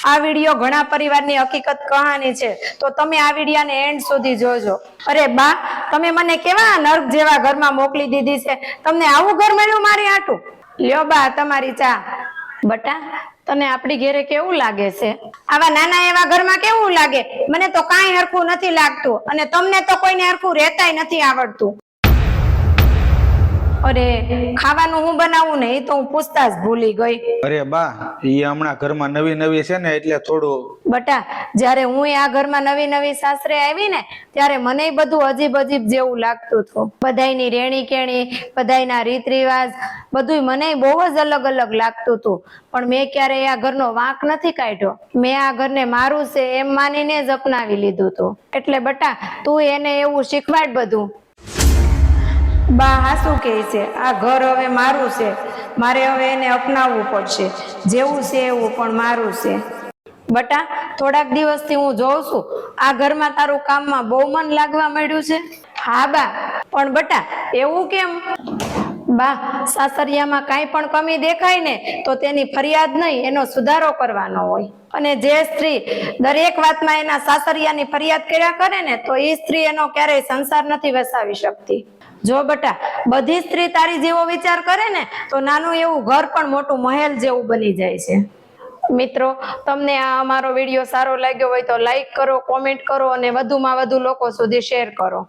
આ વિડીયો ઘણા પરિવારની હકીકત કહાની છે, તો તમે આ વિડીયાને એન્ડ સુધી જોજો. અરે બા, તમે મને કેવા નર્ક જેવા ઘરમાં મોકલી દીધી છે. તમને આવું ઘર મળ્યું મારી આટું? લ્યો બા તમારી ચા. બટા, તને આપણી ઘેરે કેવું લાગે છે? આવા નાના એવા ઘરમાં કેવું લાગે? મને તો કાંઈ હરખું નથી લાગતું, અને તમને તો કોઈને હરખું રહેતાય નથી આવડતું. અરે, ખાવાનું હું બનાવું ને એ તો હું પૂછતા જ ભૂલી ગઈ. અરે બા, ઈ હમણાં ઘરમાં નવી નવી છે ને એટલે થોડું. બટા, જ્યારે હું આ ઘરમાં નવી નવી સાસરે આવી ને ત્યારે મને બધું અજીબ અજીબ જેવું લાગતું હતું. બધાયની રેણી કેણી, બધાયના રીત રિવાજ, બધું મને બહુ જ અલગ અલગ લાગતું હતું. પણ મેં ક્યારેય આ ઘરનો વાંક નથી કાઢ્યો. મેં આ ઘરને મારું છે એમ માનીને જ અપનાવી લીધું હતું. એટલે બટા, તું એને એવું શીખવાડ બધું. બા હાસુ કહે છે, આ ઘર હવે મારું છે, મારે હવે એને અપનાવવું પડશે. જેવું છે એવું પણ મારું છે. બટા, થોડાક દિવસથી હું જોઉં છું આ ઘરમાં તારું કામમાં બહુ મન લાગવા માંડ્યું છે. હા બા, પણ બટા એવું કેમ? બા, સાસરિયામાં કાંઈ પણ કમી દેખાય ને તો તેની ફરિયાદ નહીં, એનો સુધારો કરવાનો હોય. અને જે સ્ત્રી દરેક વાતમાં એના સાસરિયાની ફરિયાદ કર્યા કરે ને તો એ સ્ત્રી એનો ક્યારેય સંસાર નથી વસાવી શકતી. જો બટા, બધી સ્ત્રી તારી જેવો વિચાર કરે ને તો નાનું એવું ઘર પણ મોટું મહેલ જેવું બની જાય છે. મિત્રો, તમને આ અમારો વિડીયો સારો લાગ્યો હોય તો લાઈક કરો, કોમેન્ટ કરો અને વધુમાં વધુ લોકો સુધી શેર કરો.